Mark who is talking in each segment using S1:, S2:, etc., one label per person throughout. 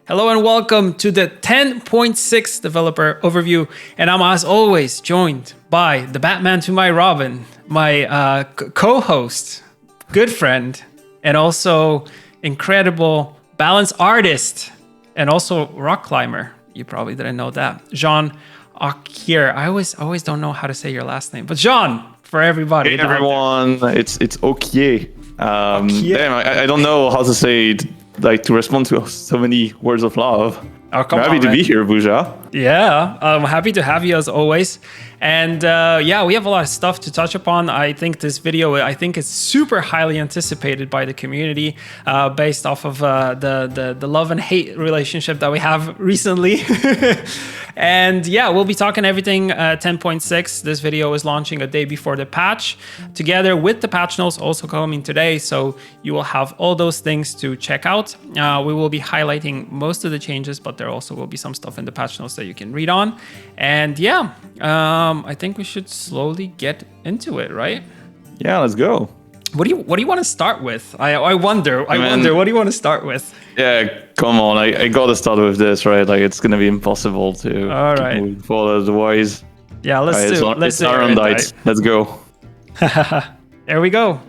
S1: Hello and welcome to the 10.6 developer overview. And I'm, as always, joined by the Batman to my Robin, my co-host, good friend, and also incredible balance artist, and also rock climber. You probably didn't know that. Jean here. I always don't know how to say your last name, but Jean for everybody.
S2: Hey everyone, it's okay. Damn, I don't know how to say it, like to respond to so many words of love.
S1: Oh, come
S2: I'm happy to be here, Burza.
S1: Yeah, I'm happy to have you as always. And yeah, we have a lot of stuff to touch upon. I think this video, is super highly anticipated by the community based off of the love and hate relationship that we have recently. And yeah, we'll be talking everything 10.6. This video is launching a day before the patch, together with the patch notes also coming today. So you will have all those things to check out. We will be highlighting most of the changes, but there also will be some stuff in the patch notes that you can read on. And yeah, I think we should slowly get into it, right?
S2: Yeah, let's go.
S1: What do you want to start with? I wonder. What do you want to start with?
S2: Yeah, come on. I gotta start with this, right? Like it's gonna be impossible to keep moving forward otherwise.
S1: Yeah, let's do it. Let's do
S2: it. Let's go.
S1: There we go.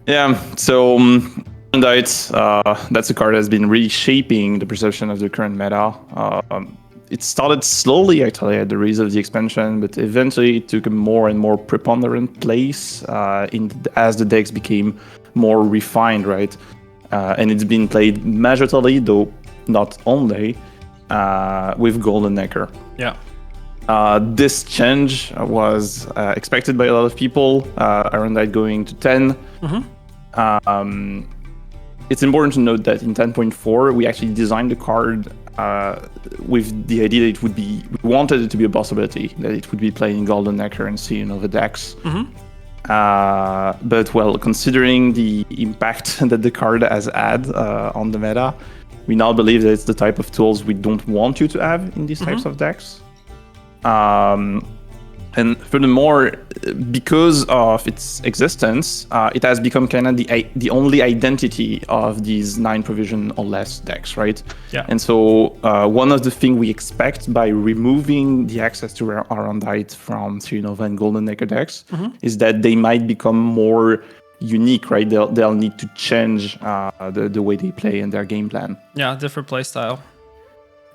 S2: Yeah. So that's a card that's been reshaping the perception of the current meta. It started slowly, actually, at the release of the expansion, but eventually it took a more and more preponderant place as the decks became more refined, right? And it's been played majorly, though not only, with Golden Necker.
S1: Yeah.
S2: This change was expected by a lot of people, Enright going to 10. Mm-hmm. It's important to note that in 10.4, we actually designed the card with the idea that we wanted it to be a possibility, that it would be played in Golden Necker and seeing over decks. Mm-hmm. But well, considering the impact that the card has had on the meta, we now believe that it's the type of tools we don't want you to have in these types of decks. And furthermore, because of its existence, it has become kind of the only identity of these 9 provision or less decks, right?
S1: Yeah.
S2: And so one of the things we expect by removing the access to Enright from Nova and Golden Necker decks is that they might become more unique, right? They'll need to change the way they play and their game plan.
S1: Yeah, different play style.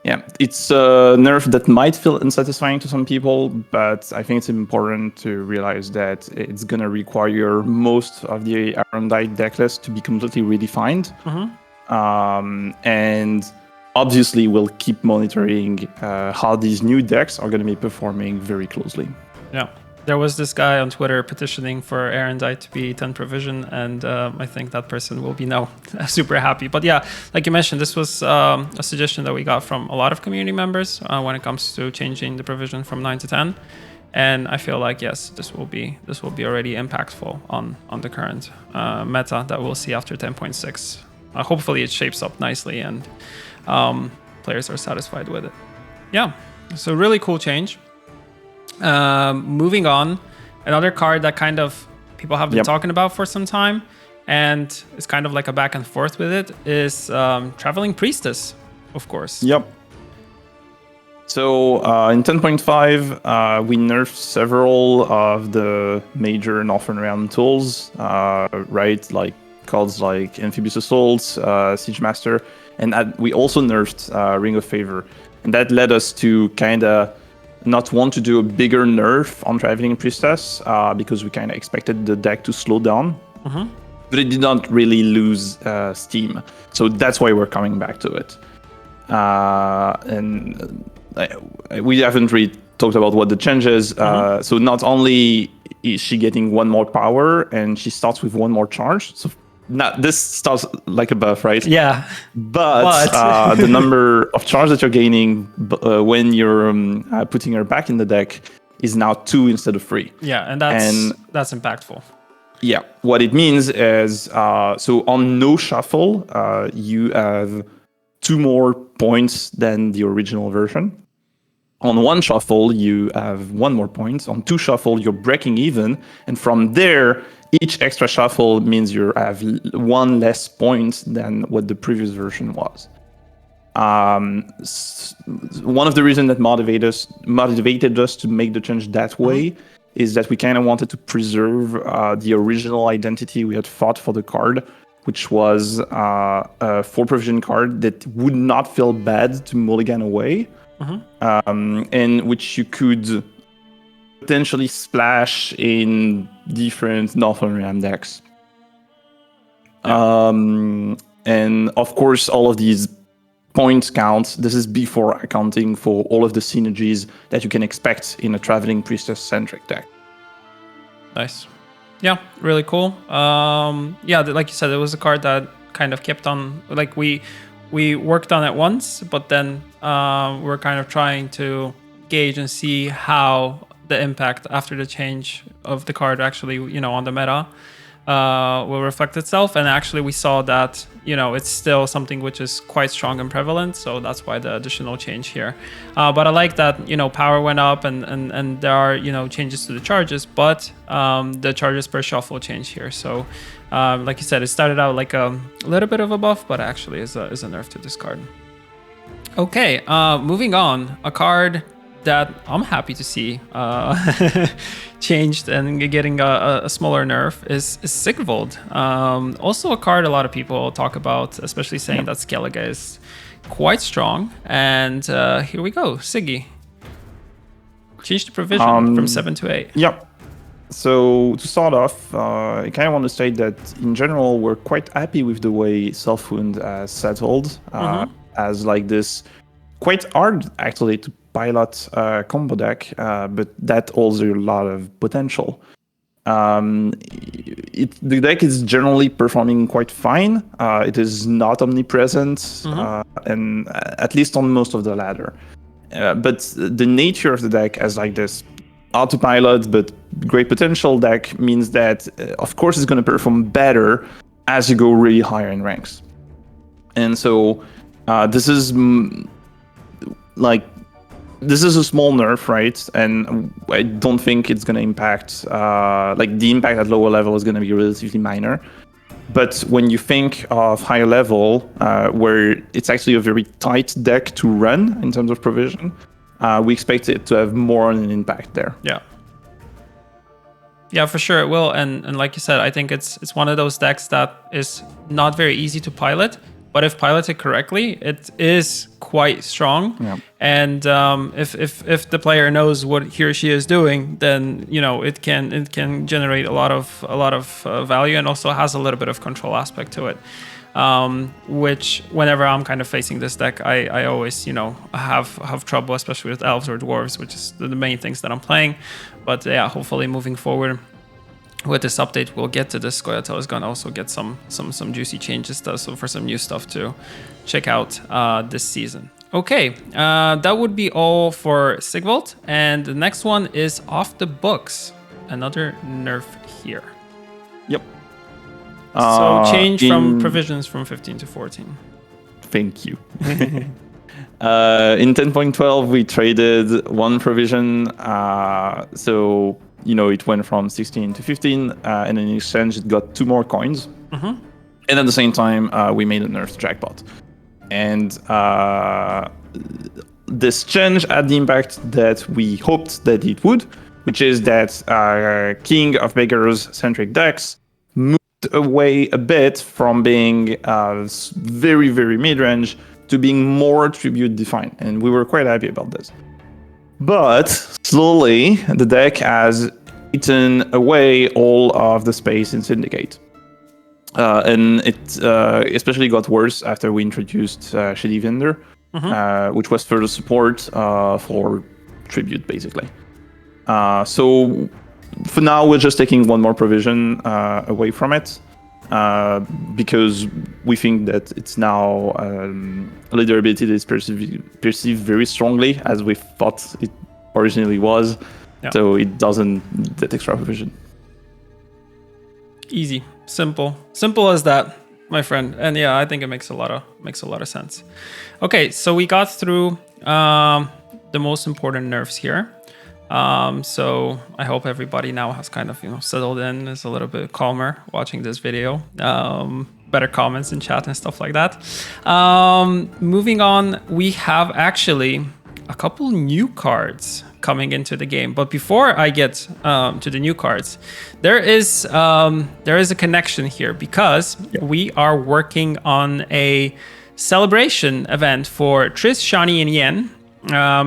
S2: Yeah, it's a nerf that might feel unsatisfying to some people, but I think it's important to realize that it's going to require most of the Enright decklist to be completely redefined. And obviously, we'll keep monitoring how these new decks are going to be performing very closely.
S1: Yeah. There was this guy on Twitter petitioning for Enright to be 10 provision, and I think that person will be now super happy. But yeah, like you mentioned, this was a suggestion that we got from a lot of community members when it comes to changing the provision from 9 to 10. And I feel like, yes, this will be already impactful on the current meta that we'll see after 10.6. Hopefully it shapes up nicely and players are satisfied with it. Yeah, so really cool change. Moving on, another card that kind of people have been talking about for some time, and it's kind of like a back and forth with it, is Traveling Priestess, of course.
S2: Yep. So in 10.5, we nerfed several of the major Northern Realm tools, right? Like cards like Amphibious Assault, Siege Master, and we also nerfed Ring of Favor. And that led us to kind of not want to do a bigger nerf on Traveling Priestess because we kind of expected the deck to slow down. But it did not really lose steam. So that's why we're coming back to it. And we haven't really talked about what the change is. So not only is she getting 1 more power, and she starts with 1 more charge. So this starts like a buff, right?
S1: Yeah.
S2: But the number of charge that you're gaining when you're putting her back in the deck is now 2 instead of 3.
S1: Yeah, and that's impactful.
S2: Yeah, what it means is, so on no shuffle, you have 2 more points than the original version. On 1 shuffle, you have 1 more point. On 2 shuffle, you're breaking even. And from there, each extra shuffle means you have 1 less point than what the previous version was. One of the reasons that motivated us to make the change that way is that we kind of wanted to preserve the original identity we had fought for the card, which was a 4 provision card that would not feel bad to mulligan away, and which you could potentially splash in different Northern Ram decks. And of course, all of these points count. This is before accounting for all of the synergies that you can expect in a traveling Priestess-centric deck.
S1: Nice. Yeah, really cool. Yeah, like you said, it was a card that kind of kept on, like we worked on it once, but then we're kind of trying to gauge and see how the impact after the change of the card actually, on the meta will reflect itself. And actually we saw that, it's still something which is quite strong and prevalent. So that's why the additional change here. But I like that, power went up and there are, changes to the charges, but the charges per shuffle change here. So like you said, it started out like a little bit of a buff, but actually is a nerf to this card. Okay, moving on, a card that I'm happy to see changed and getting a smaller nerf is Sig Vault. Also a card a lot of people talk about, especially saying that Skellige is quite strong. And here we go, Siggy. Change the provision from 7 to 8.
S2: Yep. So to start off, I kind of want to state that in general, we're quite happy with the way Self-Wound has settled as like this quite hard actually to pilot combo deck, but that holds a lot of potential. The deck is generally performing quite fine. It is not omnipresent, and at least on most of the ladder. But the nature of the deck as like this autopilot but great potential deck means that, of course, it's going to perform better as you go really higher in ranks. And so this is this is a small nerf, right? And I don't think it's going to impact, the impact at lower level is going to be relatively minor. But when you think of higher level, where it's actually a very tight deck to run in terms of provision, we expect it to have more of an impact there.
S1: Yeah, for sure it will. And like you said, I think it's one of those decks that is not very easy to pilot. But if piloted correctly, it is quite strong. Yeah. And if the player knows what he or she is doing, then it can generate a lot of value, and also has a little bit of control aspect to it. Which whenever I'm kind of facing this deck, I always have trouble, especially with elves or dwarves, which is the main things that I'm playing. But yeah, hopefully moving forward with this update, we'll get to this. Scoia'tael is going to also get some juicy changes, so for some new stuff to check out this season. Okay, that would be all for Sig Vault, and the next one is Off the Books. Another nerf here.
S2: Yep.
S1: So change from provisions from 15 to 14.
S2: Thank you. In 10.12, we traded one provision. So it went from 16 to 15, and in exchange, it got 2 more coins. And at the same time, we made a nerf jackpot. And this change had the impact that we hoped that it would, which is that King of Beggars centric decks moved away a bit from being very, very mid-range to being more tribute defined. And we were quite happy about this. But slowly, the deck has eaten away all of the space in Syndicate. And it especially got worse after we introduced Shady Vendor, which was further support for Tribute, basically. So for now, we're just taking one more provision away from it, because we think that it's now a leader ability that is perceived very strongly, as we thought it originally was. Yeah. So it doesn't get extra provision.
S1: Easy, simple as that, my friend. And yeah, I think it makes a lot of sense. Okay, so we got through the most important nerfs here. So I hope everybody now has kind of settled in, is a little bit calmer watching this video. better comments in chat and stuff like that. Moving on, we have actually a couple new cards coming into the game. But before I get to the new cards, there is a connection here because we are working on a celebration event for Triss, Shani, and Yen.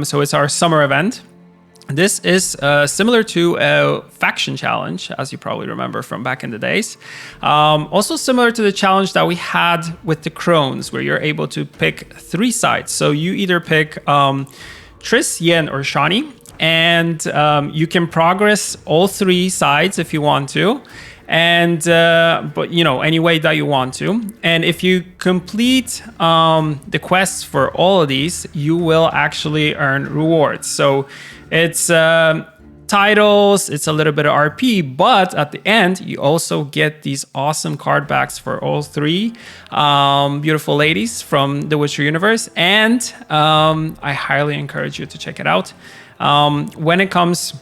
S1: So it's our summer event. This is similar to a faction challenge, as you probably remember from back in the days. Also similar to the challenge that we had with the Crones, where you're able to pick 3 sides. So you either pick Triss, Yen, or Shani, and you can progress all 3 sides if you want to. And but you know, any way that you want to. And if you complete the quests for all of these, you will actually earn rewards. So it's titles, it's a little bit of RP, but at the end you also get these awesome card backs for all 3 beautiful ladies from the Witcher universe. And I highly encourage you to check it out. When it comes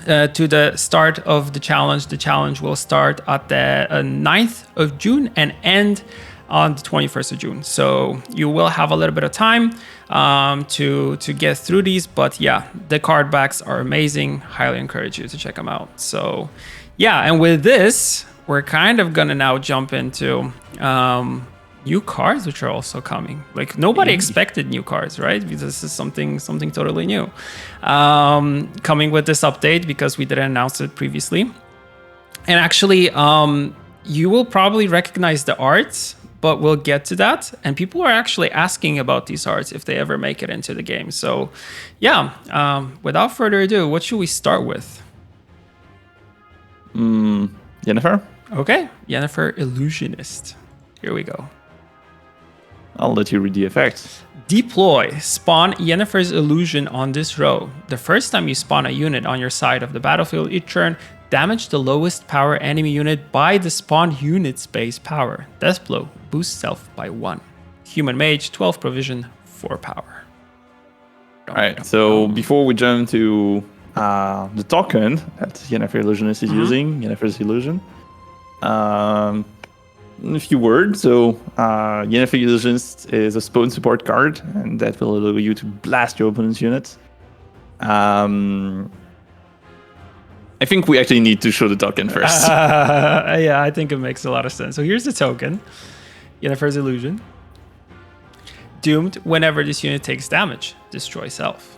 S1: to the start of the challenge will start at the 9th of June and end on the 21st of June. So you will have a little bit of time to get through these. But yeah, the card backs are amazing. Highly encourage you to check them out. So yeah, and with this, we're kind of gonna now jump into new cards, which are also coming. Like nobody expected new cards, right? Because this is something totally new coming with this update, because we didn't announce it previously. And actually, you will probably recognize the arts, but we'll get to that. And people are actually asking about these arts if they ever make it into the game. So yeah, without further ado, what should we start with?
S2: Yennefer?
S1: Okay, Yennefer Illusionist. Here we go.
S2: I'll let you read the effects.
S1: Deploy. Spawn Yennefer's Illusion on this row. The first time you spawn a unit on your side of the battlefield each turn, damage the lowest power enemy unit by the spawned unit's base power. Death Blow. Boost self by 1. Human Mage, 12 provision, 4 power.
S2: Alright, so before we jump to the token that Yennefer Illusionist is using, Yennefer's Illusion, a few words. So Yennefer Illusionist is a spawn support card, and that will allow you to blast your opponent's units. I think we actually need to show the token first.
S1: Yeah, I think it makes a lot of sense. So here's the token. Yennefer's Illusion. Doomed whenever this unit takes damage. Destroy self.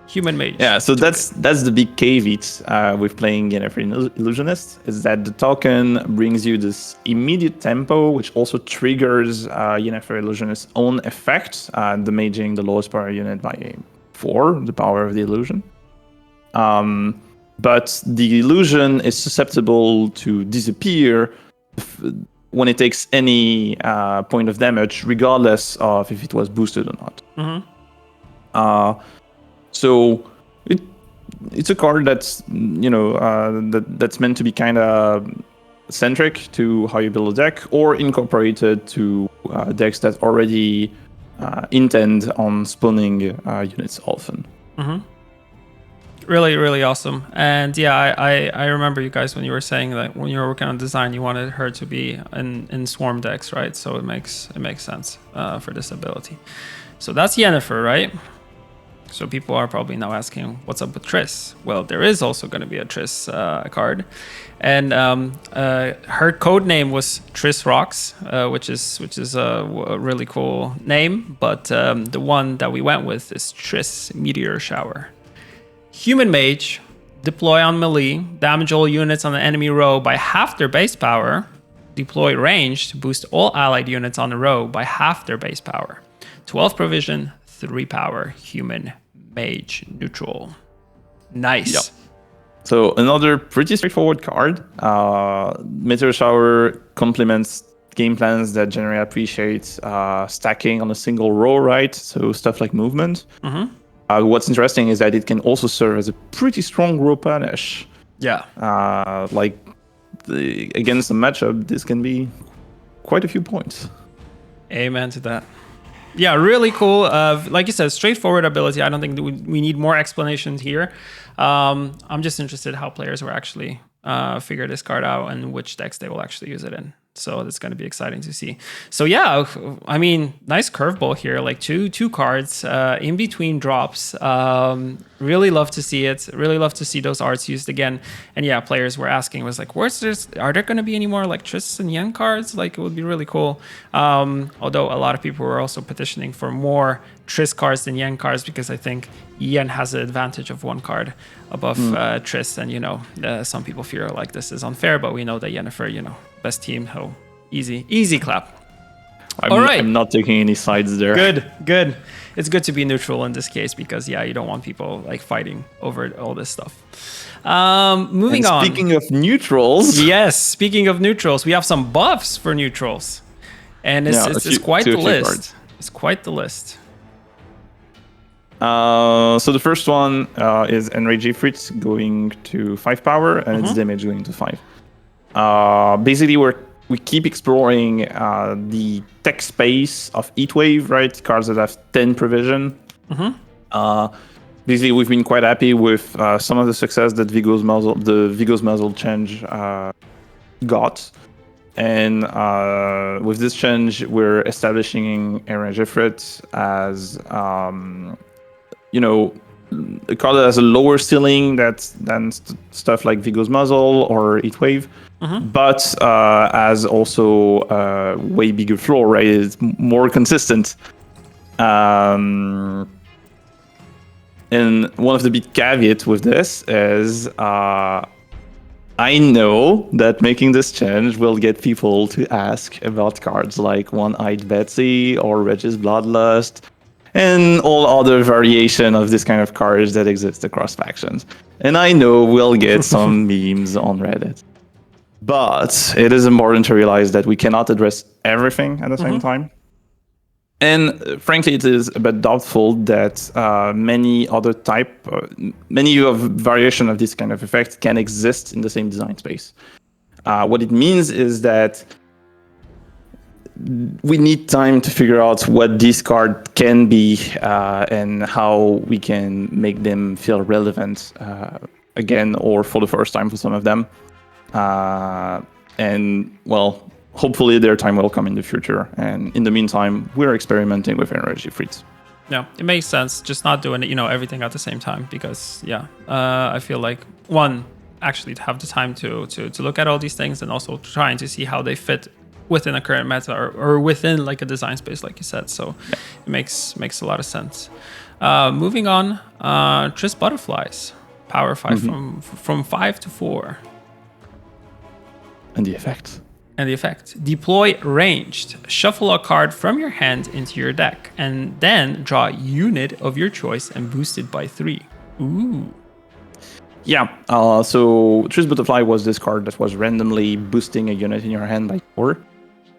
S1: Human Mage.
S2: Yeah, so that's the big caveat with playing Yennefer Illusionist, is that the token brings you this immediate tempo, which also triggers Yennefer Illusionist's own effect, damaging the lowest power unit by 4, the power of the illusion. But the illusion is susceptible to disappear when it takes any point of damage, regardless of if it was boosted or not. So it's a card that's that's meant to be kind of centric to how you build a deck, or incorporated to decks that already intend on spawning units often.
S1: Really, really awesome. And yeah, I remember you guys when you were saying that when you were working on design, you wanted her to be in swarm decks, right? So it makes sense for this ability. So that's Yennefer, right? So people are probably now asking, what's up with Triss? Well, there is also going to be a Triss card. And her code name was Triss Rocks, which is a really cool name. But the one that we went with is Triss Meteor Shower. Human Mage, deploy on melee, damage all units on the enemy row by half their base power. Deploy range to boost all allied units on the row by half their base power. 12 provision, 3 power, Human Mage, neutral. Nice.
S2: Yep. So another pretty straightforward card. Meteor Shower complements game plans that generally appreciate stacking on a single row, right? So stuff like movement. What's interesting is that it can also serve as a pretty strong row punish.
S1: Yeah.
S2: Against a matchup, this can be quite a few points.
S1: Amen to that. Yeah, really cool. Like you said, straightforward ability. I don't think we need more explanations here. I'm just interested how players will actually figure this card out and which decks they will actually use it in. So that's going to be exciting to see. So yeah, I mean, nice curveball here, like two cards in between drops. Really love to see it. Really love to see those arts used again. And yeah, players were asking, was like, are there going to be any more like Triss and Yen cards? Like, it would be really cool. Although a lot of people were also petitioning for more Triss cards than Yen cards, because I think Yen has the advantage of one card above Triss. And, you know, some people fear like this is unfair, but we know that Yennefer, you know, best team. Oh, easy clap. All right.
S2: I'm not taking any sides there.
S1: Good. It's good to be neutral in this case, because yeah, you don't want people like fighting over all this stuff. Moving on.
S2: Speaking of neutrals.
S1: Yes, speaking of neutrals, we have some buffs for neutrals. And it's quite the list. It's quite the list.
S2: So the first one is Enright Fritz going to 5 power, and its damage going to 5. Basically, we keep exploring the tech space of Heatwave, right? Cards that have 10 provision. Basically, we've been quite happy with some of the success that the Viggo's Muzzle change got. And with this change, we're establishing Enright Fritz as, you know, a card that has a lower ceiling than stuff like Viggo's Muzzle or Heatwave. But as also way bigger floor, right? It's more consistent. And one of the big caveats with this is I know that making this change will get people to ask about cards like One-Eyed Betsy or Regis Bloodlust and all other variation of this kind of cards that exist across factions. And I know we'll get some memes on Reddit. But it is important to realize that we cannot address everything at the same time. And frankly, it is a bit doubtful that many of variation of this kind of effect can exist in the same design space. What it means is that we need time to figure out what this card can be and how we can make them feel relevant again, or for the first time for some of them. And well, hopefully their time will come in the future. And in the meantime, we're experimenting with Enright Fritz.
S1: Yeah, it makes sense. Just not doing it, you know, everything at the same time, because I feel like actually to have the time to look at all these things, and also trying to see how they fit within a current meta or within like a design space, like you said. So it makes a lot of sense. Moving on, Triss Butterflies, power 5 from 5 to 4.
S2: And the effect. Deploy
S1: ranged. Shuffle a card from your hand into your deck, and then draw a unit of your choice and boost it by 3. Ooh.
S2: Yeah, so Triss Butterfly was this card that was randomly boosting a unit in your hand by 4.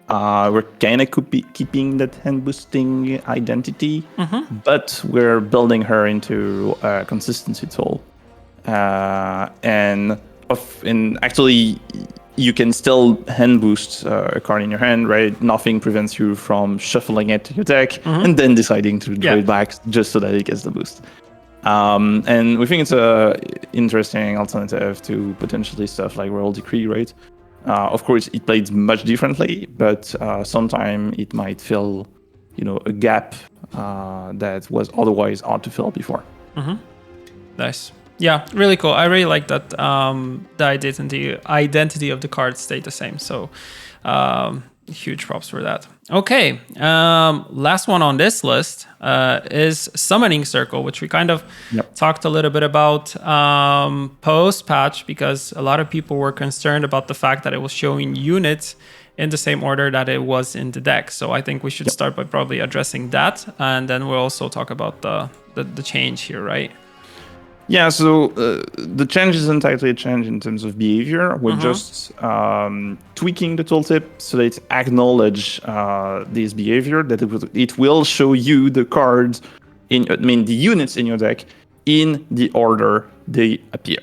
S2: We're kind of keeping that hand boosting identity, but we're building her into a consistency tool. And actually, you can still hand boost a card in your hand, right? Nothing prevents you from shuffling it to your deck and then deciding to draw it back just so that it gets the boost. And we think it's a interesting alternative to potentially stuff like Royal Decree, right? Of course, it plays much differently, but sometimes it might fill, you know, a gap that was otherwise hard to fill before.
S1: Nice. Yeah, really cool. I really like that the identity of the card stayed the same. So huge props for that. Okay, last one on this list is Summoning Circle, which we kind of talked a little bit about post-patch, because a lot of people were concerned about the fact that it was showing units in the same order that it was in the deck. So I think we should start by probably addressing that, and then we'll also talk about the change here, right?
S2: Yeah, so the change isn't actually a change in terms of behavior. We're just tweaking the tooltip so that it acknowledge this behavior, that it will show you the cards, the units in your deck in the order they appear.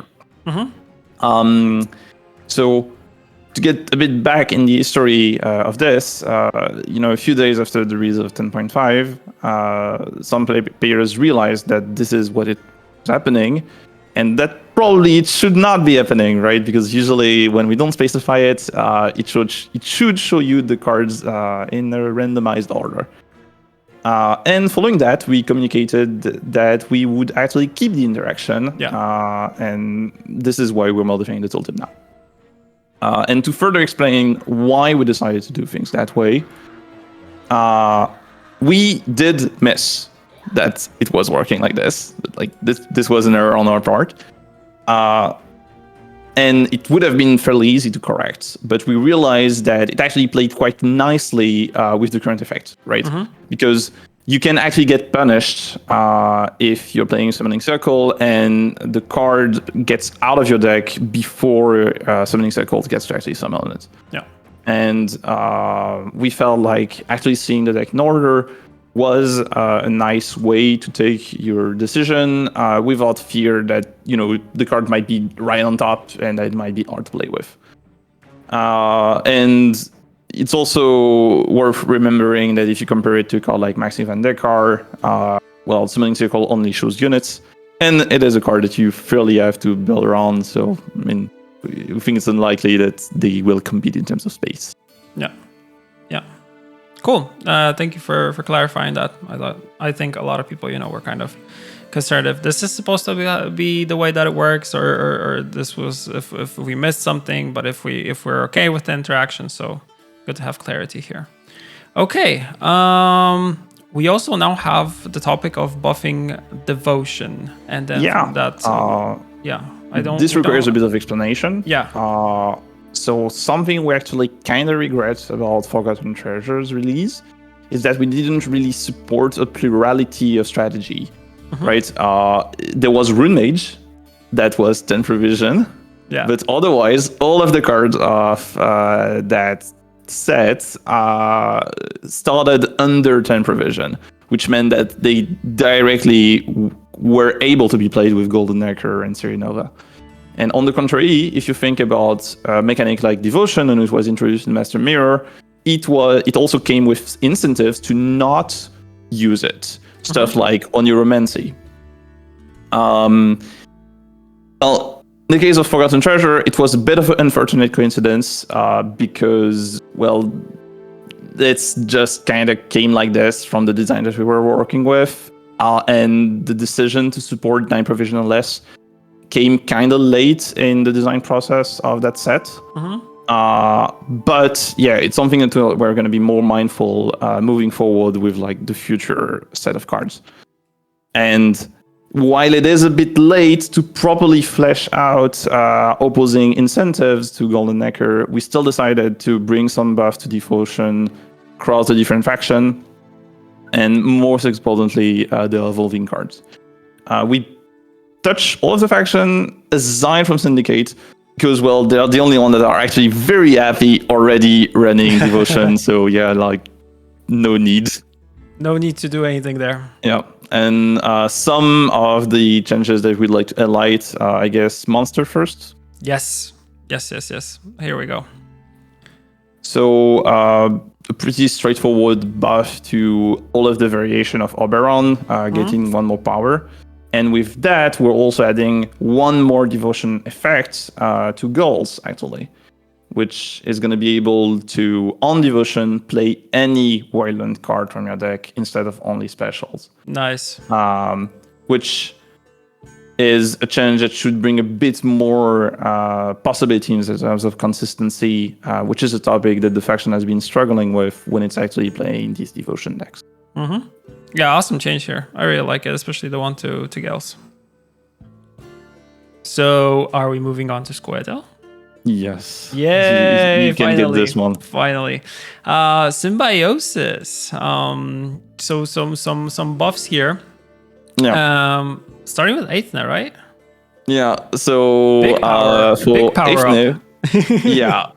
S2: So to get a bit back in the history of this, a few days after the release of 10.5, some players realized that this is what it happening, and that probably it should not be happening, right? Because usually when we don't specify it, it should show you the cards in a randomized order. And following that, we communicated that we would actually keep the interaction. And this is why we're modifying the tooltip now. And to further explain why we decided to do things that way, we did miss that it was working like this. Like this was an error on our part. And it would have been fairly easy to correct, but we realized that it actually played quite nicely with the current effect, right? Because you can actually get punished if you're playing Summoning Circle and the card gets out of your deck before Summoning Circle gets to actually summon it. And we felt like actually seeing the deck in order was a nice way to take your decision without fear that, you know, the card might be right on top and it might be hard to play with. And it's also worth remembering that if you compare it to a card like Maxi Van Dekar, well, Summoning Circle only shows units, and it is a card that you fairly have to build around. So, I mean, we think it's unlikely that they will compete in terms of space.
S1: Yeah. Cool. Thank you for clarifying that. I think a lot of people, you know, were kind of concerned if this is supposed to be the way that it works, or this was if we missed something. But if we're okay with the interaction, so good to have clarity here. Okay. We also now have the topic of buffing devotion, and then from that, I don't.
S2: This requires a bit of explanation.
S1: Yeah.
S2: So something we actually kind of regret about Forgotten Treasures release is that we didn't really support a plurality of strategy, right? There was Rune Mage, that was 10 provision, but otherwise all of the cards of that set started under 10 provision, which meant that they directly were able to be played with Golden Necker and Serenova. And on the contrary, if you think about a mechanic like Devotion, and it was introduced in Master Mirror, it also came with incentives to not use it. Stuff like Oniromancy. Well, in the case of Forgotten Treasure, it was a bit of an unfortunate coincidence because, well, it's just kind of came like this from the design that we were working with. And the decision to support 9 provision or less came kind of late in the design process of that set. But yeah, it's something that we're going to be more mindful moving forward with like the future set of cards. And while it is a bit late to properly flesh out opposing incentives to Golden Necker, we still decided to bring some buff to Devotion across the different faction, and most importantly, the evolving cards. We touch all of the faction aside from Syndicate, because, well, they're the only one that are actually very happy already running Devotion. So yeah, like no need to do anything there. Yeah. And some of the changes that we'd like to highlight, I guess, Monster first.
S1: Yes. Here we go.
S2: So a pretty straightforward buff to all of the variation of Oberon, getting 1 more power. And with that, we're also adding 1 more Devotion effect to Gulls, actually, which is going to be able to, on Devotion, play any Wildland card from your deck instead of only specials.
S1: Nice.
S2: Which is a change that should bring a bit more possibility in terms of consistency, which is a topic that the faction has been struggling with when it's actually playing these Devotion decks.
S1: Yeah, awesome change here. I really like it, especially the one to Gals. So, are we moving on to Squirtle?
S2: Yes.
S1: Yay!
S2: You can get this one.
S1: Finally. Symbiosis. So some buffs here.
S2: Yeah.
S1: Starting with Aethna, right?
S2: Yeah. So
S1: big power
S2: for
S1: Aethna,
S2: yeah.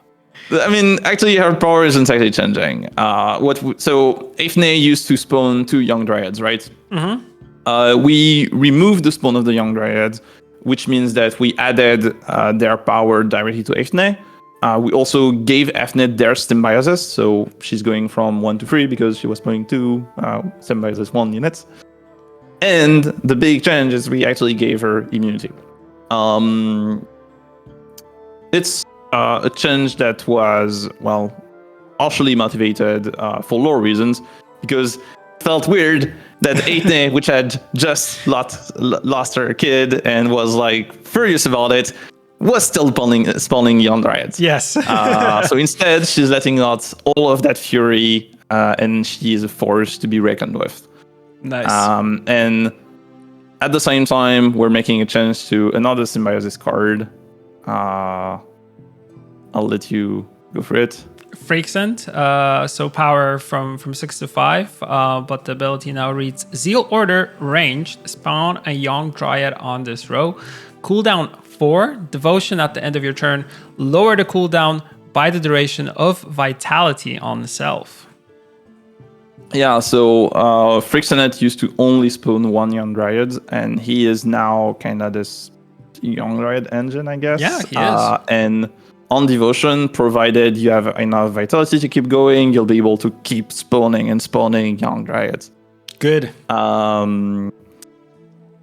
S2: I mean, actually, her power isn't actually changing. So Aethna used to spawn 2 young dryads, right? We removed the spawn of the young dryads, which means that we added their power directly to Aethna. We also gave Aethna their symbiosis, so she's going from 1 to 3 because she was playing 2 symbiosis 1 units. And the big change is we actually gave her immunity. It's a change that was, well, partially motivated for lore reasons, because it felt weird that Aethne, which had just lost her kid and was like furious about it, was still spawning young dryads.
S1: Yes.
S2: So instead, she's letting out all of that fury, and she is a force to be reckoned with.
S1: Nice.
S2: And at the same time, we're making a change to another symbiosis card. I'll let you go for it.
S1: Freakscent, so power from 6 to 5, but the ability now reads Zeal Order, ranged, spawn a young dryad on this row. Cooldown 4, devotion at the end of your turn, lower the cooldown by the duration of vitality on the self.
S2: Yeah, so Frixenet used to only spawn one young dryad, and he is now kind of this young dryad engine, I guess.
S1: Yeah, he is.
S2: And on devotion, provided you have enough vitality to keep going, you'll be able to keep spawning young dryads.
S1: Good.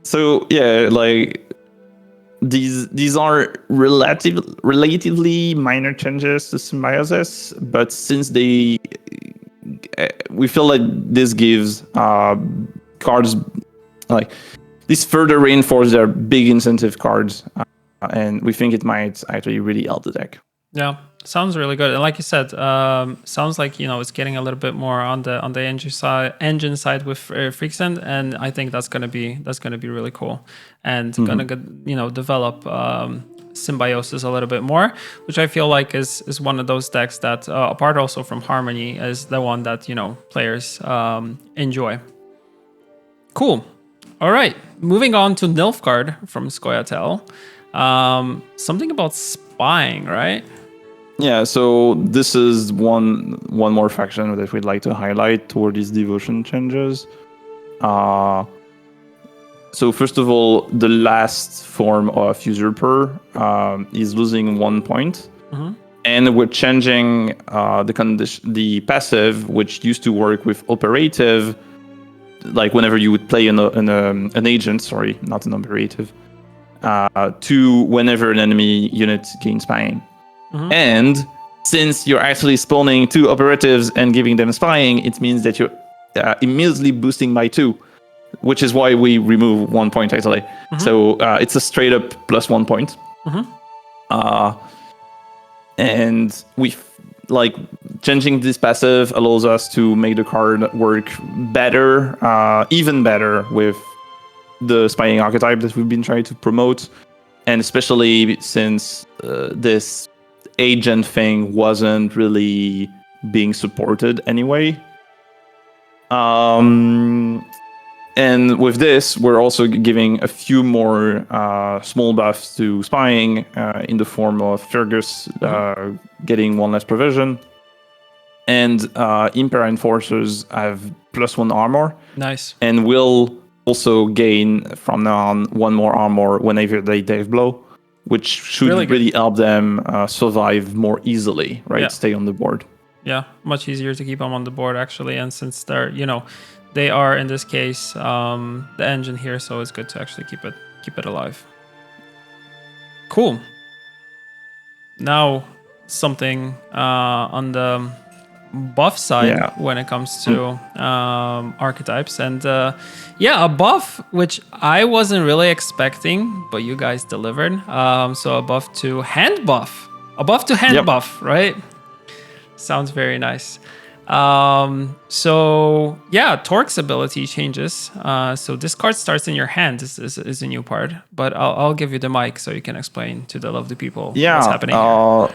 S2: So yeah, like these are relatively minor changes to symbiosis, but since we feel like this gives cards like this further reinforce their big incentive cards. And we think it might actually really help the deck.
S1: Yeah, sounds really good. And like you said, sounds like it's getting a little bit more on the engine side with Freakscent, and I think that's gonna be really cool, and gonna develop symbiosis a little bit more, which I feel like is one of those decks that, apart also from Harmony, is the one that players enjoy. Cool. All right, moving on to Nilfgaard from Scoia'tael. Something about spying, right?
S2: Yeah, so this is one more faction that we'd like to highlight toward these devotion changes. So first of all, the last form of usurper is losing 1 point, and we're changing the passive, which used to work with operative, like whenever you would play an agent, sorry, not an operative. To whenever an enemy unit gains spying. And since you're actually spawning 2 operatives and giving them spying, it means that you're immediately boosting by 2, which is why we remove 1 point actually. So it's a straight up plus 1 point. And we like changing this passive allows us to make the card work better, even better with the spying archetype that we've been trying to promote, and especially since this agent thing wasn't really being supported anyway. And with this, we're also giving a few more small buffs to spying in the form of Fergus getting 1 less provision, and Impera Enforcers have +1 armor.
S1: Nice.
S2: And will also gain from now on 1 more armor whenever they dive blow, which should really help them survive more easily, right? Yeah. Stay on the board.
S1: Yeah, much easier to keep them on the board actually, and since they're they are in this case the engine here, so it's good to actually keep it alive. Cool. Now something on the buff side when it comes to archetypes, and a buff which I wasn't really expecting, but you guys delivered. So a buff to hand buff, right? Sounds very nice. So Torx ability changes. So this card starts in your hand is a new part, but I'll give you the mic so you can explain to the lovely people what's happening here.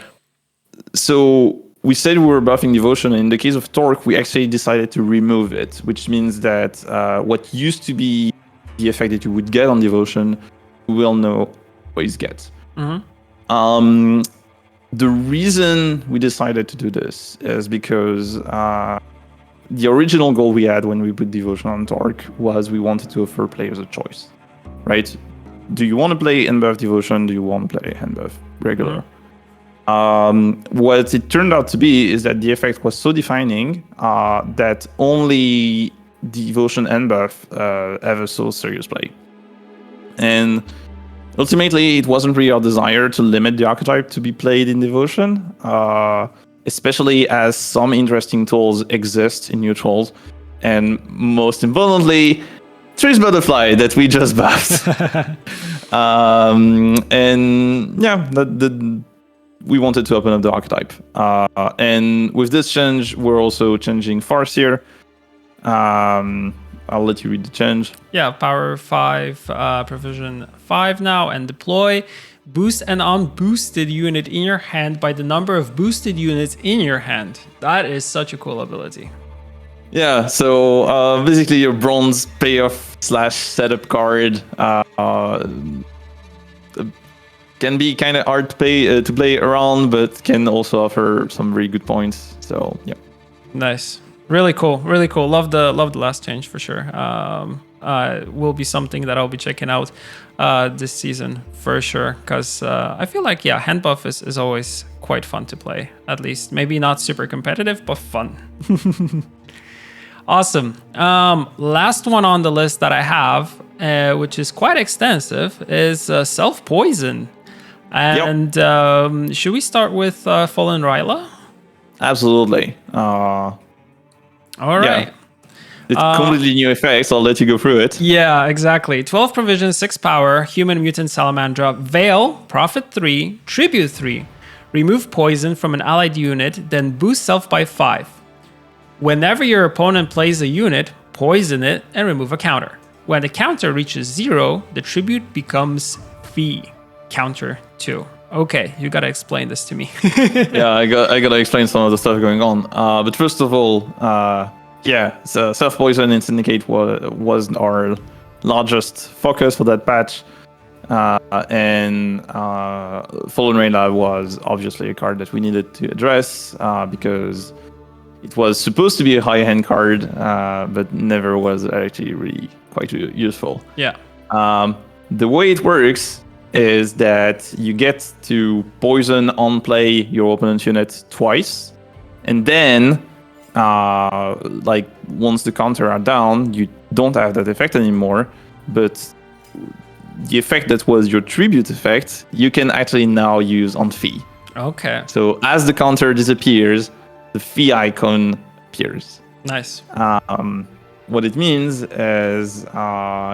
S2: So we said we were buffing devotion, and in the case of Torque, we actually decided to remove it, which means that what used to be the effect that you would get on devotion, you will now always get. The reason we decided to do this is because the original goal we had when we put devotion on Torque was we wanted to offer players a choice, right? Do you want to play hand buff devotion? Do you want to play hand buff regular? What it turned out to be is that the effect was so defining that only devotion and buff have a so serious play. And ultimately, it wasn't really our desire to limit the archetype to be played in Devotion, especially as some interesting tools exist in neutrals, and most importantly, Trees Butterfly that we just buffed. And yeah, we wanted to open up the archetype. And with this change, we're also changing Farseer. I'll let you read the change.
S1: Yeah, power 5, provision 5 now, and deploy. Boost an unboosted unit in your hand by the number of boosted units in your hand. That is such a cool ability.
S2: Yeah, so basically your bronze payoff / setup card can be kind of hard to play around, but can also offer some very good points. So yeah,
S1: nice, really cool, really cool. Love the last change for sure. Will be something that I'll be checking out this season for sure, because I feel like hand buff is always quite fun to play. At least maybe not super competitive, but fun. Awesome. Last one on the list that I have, which is quite extensive, is self-poison. And should we start with Fallen Ryla?
S2: Absolutely.
S1: All right.
S2: Yeah. It's completely new effects. I'll let you go through it.
S1: Yeah, exactly. 12 provision, 6 power, human mutant salamandra, Veil, profit 3, tribute 3, remove poison from an allied unit, then boost self by 5. Whenever your opponent plays a unit, poison it and remove a counter. When the counter reaches 0, the tribute becomes fee. Counter 2. Okay, you gotta explain this to me.
S2: Yeah, I gotta explain some of the stuff going on. But first of all, so self-poison and Syndicate was our largest focus for that patch. And Fallen Reyna was obviously a card that we needed to address because it was supposed to be a high-hand card, but never was actually really quite useful.
S1: Yeah.
S2: The way it works is that you get to poison on play your opponent's unit twice, and then once the counter are down, you don't have that effect anymore, but the effect that was your tribute effect, you can actually now use on fee.
S1: Okay.
S2: So as the counter disappears, the fee icon appears.
S1: Nice.
S2: What it means is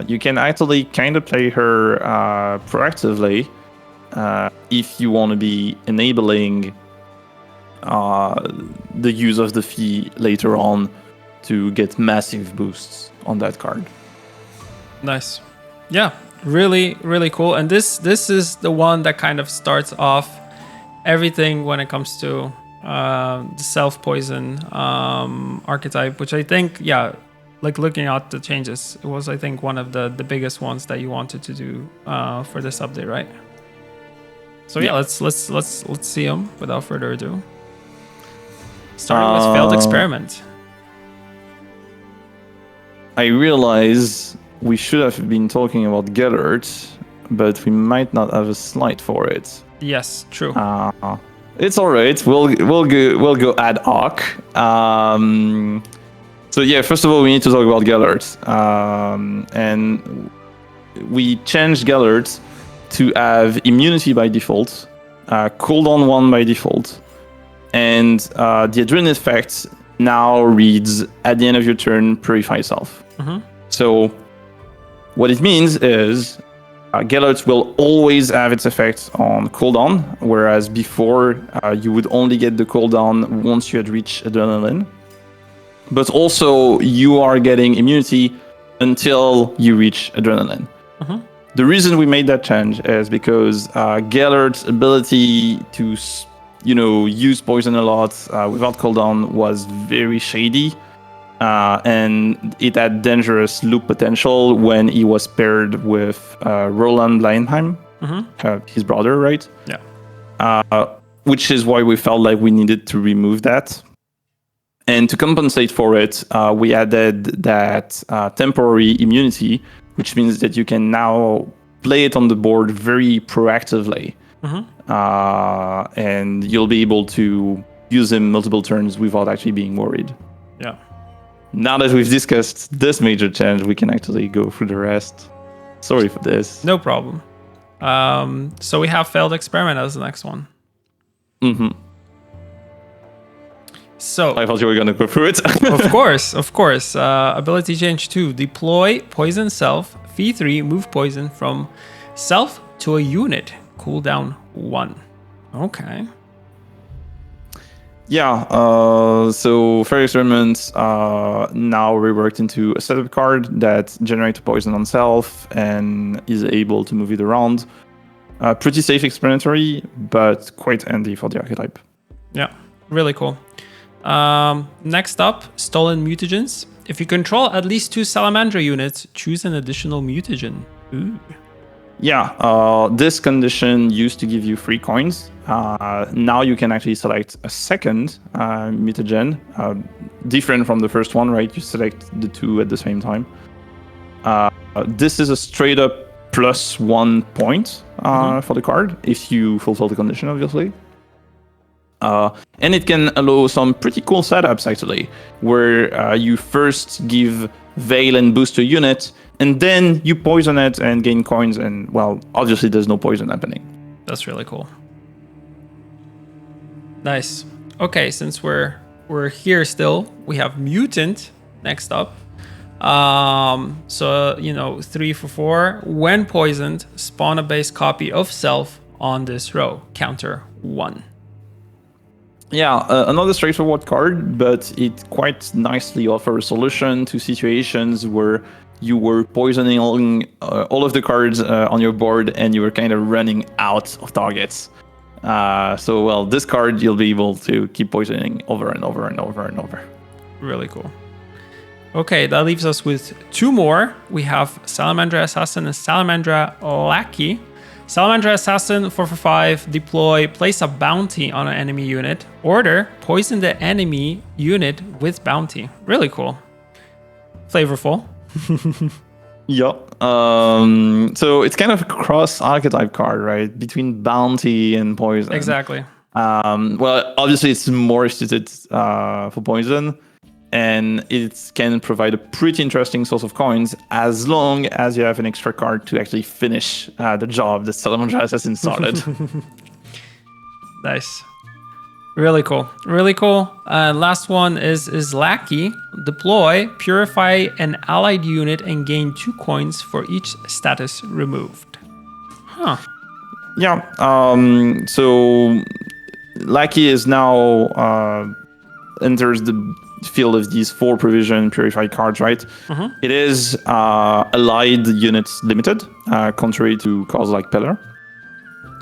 S2: you can actually kind of play her proactively if you want to be enabling the use of the fee later on to get massive boosts on that card.
S1: Nice. Yeah, really, really cool. And this is the one that kind of starts off everything when it comes to the self-poison archetype, which I think, looking at the changes, it was, I think, one of the biggest ones that you wanted to do for this update, right? So let's see them without further ado. Starting with failed experiment.
S2: I realize we should have been talking about Gellert, but we might not have a slide for it.
S1: Yes, true.
S2: It's all right. We'll go ad hoc. So first of all, we need to talk about Gellert, and we changed Gellert to have immunity by default, cooldown 1 by default, and the adrenaline effect now reads at the end of your turn, purify self.
S1: Mm-hmm.
S2: So what it means is Gellert will always have its effect on cooldown, whereas before you would only get the cooldown once you had reached adrenaline. But also you are getting immunity until you reach adrenaline.
S1: Mm-hmm.
S2: The reason we made that change is because Gellert's ability to use poison a lot without cooldown was very shady. And it had dangerous loop potential when he was paired with Roland Blindheim, his brother, right?
S1: Yeah.
S2: Which is why we felt like we needed to remove that. And to compensate for it, we added that temporary immunity, which means that you can now play it on the board very proactively. And you'll be able to use him multiple turns without actually being worried.
S1: Yeah.
S2: Now that we've discussed this major change, we can actually go through the rest. Sorry for this.
S1: No problem. So we have failed experiment as the next one.
S2: Mm-hmm.
S1: So
S2: I thought you were gonna go through it.
S1: of course. Ability change 2. Deploy poison self. Fee 3. Move poison from self to a unit. Cooldown 1. Okay.
S2: Yeah, so Fair Experiment now reworked into a setup card that generates poison on self and is able to move it around. Pretty safe explanatory, but quite handy for the archetype.
S1: Yeah, really cool. Next up, Stolen Mutagens. If you control at least 2 Salamandra units, choose an additional mutagen. Ooh.
S2: Yeah, this condition used to give you 3 coins. Now you can actually select a second mutagen, different from the first one, right? You select the 2 at the same time. This is a straight up +1 point for the card, if you fulfill the condition, obviously. And it can allow some pretty cool setups, actually, where you first give Veil and boost to a unit, and then you poison it and gain coins, and, well, obviously there's no poison happening.
S1: That's really cool. Nice. Okay, since we're here still, we have Mutant next up. So, 3 for 4. When poisoned, spawn a base copy of self on this row. Counter 1.
S2: Yeah, another straightforward card, but it quite nicely offers a solution to situations where you were poisoning all of the cards on your board and you were kind of running out of targets. So, well, this card you'll be able to keep poisoning over and over and over and over.
S1: Really cool. Okay, that leaves us with 2 more. We have Salamandra Assassin and Salamandra Lackey. Salamandra Assassin, 4 for 5, deploy, place a bounty on an enemy unit. Order, poison the enemy unit with bounty. Really cool. Flavorful.
S2: Yeah. So it's kind of a cross archetype card, right? Between bounty and poison.
S1: Exactly.
S2: Well, obviously it's more suited for poison, and it can provide a pretty interesting source of coins as long as you have an extra card to actually finish the job that Salamandra Assassin started.
S1: Nice. Really cool. Really cool. Last one is Lackey. Deploy, purify an allied unit and gain 2 coins for each status removed. Huh.
S2: Yeah. So Lackey is now enters the field of these 4 provision purified cards, right?
S1: Mm-hmm.
S2: It is allied units limited, contrary to cards like Pillar.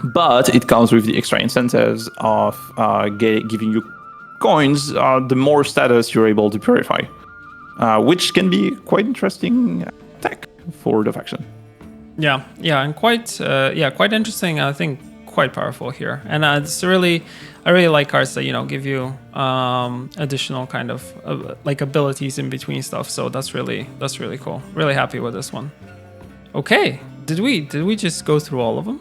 S2: But it comes with the extra incentives of giving you coins the more status you're able to purify, which can be quite interesting tech for the faction.
S1: Yeah, and quite interesting. I think quite powerful here, and I really like cards that give you additional kind of like abilities in between stuff. So that's really cool. Really happy with this one. Okay, did we just go through all of them?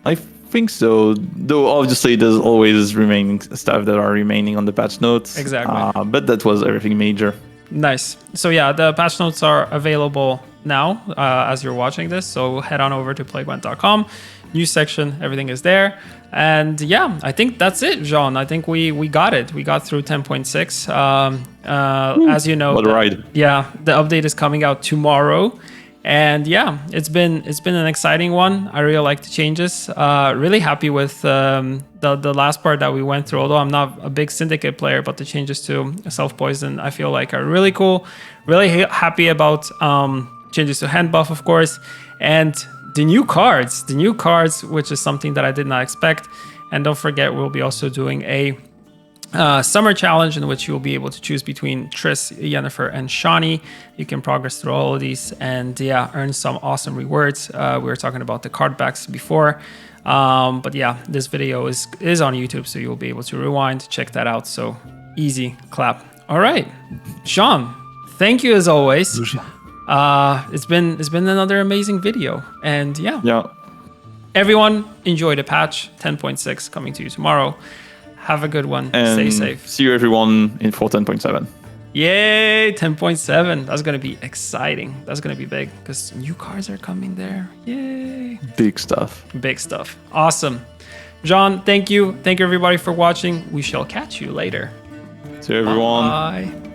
S2: I think so, though obviously there's always remaining stuff that are remaining on the patch notes.
S1: Exactly.
S2: But that was everything major.
S1: Nice. So yeah, the patch notes are available now as you're watching this. So head on over to playgwent.com. News section, everything is there. And yeah, I think that's it, Jean. I think we got it. We got through 10.6. As you know,
S2: what a ride.
S1: Yeah, the update is coming out tomorrow. And yeah, it's been an exciting one. I really like the changes. Really happy with the last part that we went through. Although I'm not a big Syndicate player, but the changes to self-poison I feel like are really cool. Really happy about changes to hand buff, of course, and the new cards, which is something that I did not expect. And don't forget, we'll be also doing a summer challenge in which you'll be able to choose between Triss, Yennefer, and Shani. You can progress through all of these and earn some awesome rewards. We were talking about the card backs before, but yeah, this video is on YouTube, so you'll be able to rewind, check that out. So easy clap. All right, Jean, thank you as always. It's been another amazing video, and yeah. Everyone enjoy the patch 10.6 coming to you tomorrow. Have a good one.
S2: And
S1: stay safe.
S2: See you everyone in 4.10.7.
S1: Yay, 10.7. That's going to be exciting. That's going to be big because new cards are coming there. Yay.
S2: Big stuff.
S1: Big stuff. Awesome. Jean, thank you. Thank you, everybody, for watching. We shall catch you later.
S2: See you, everyone.
S1: Bye.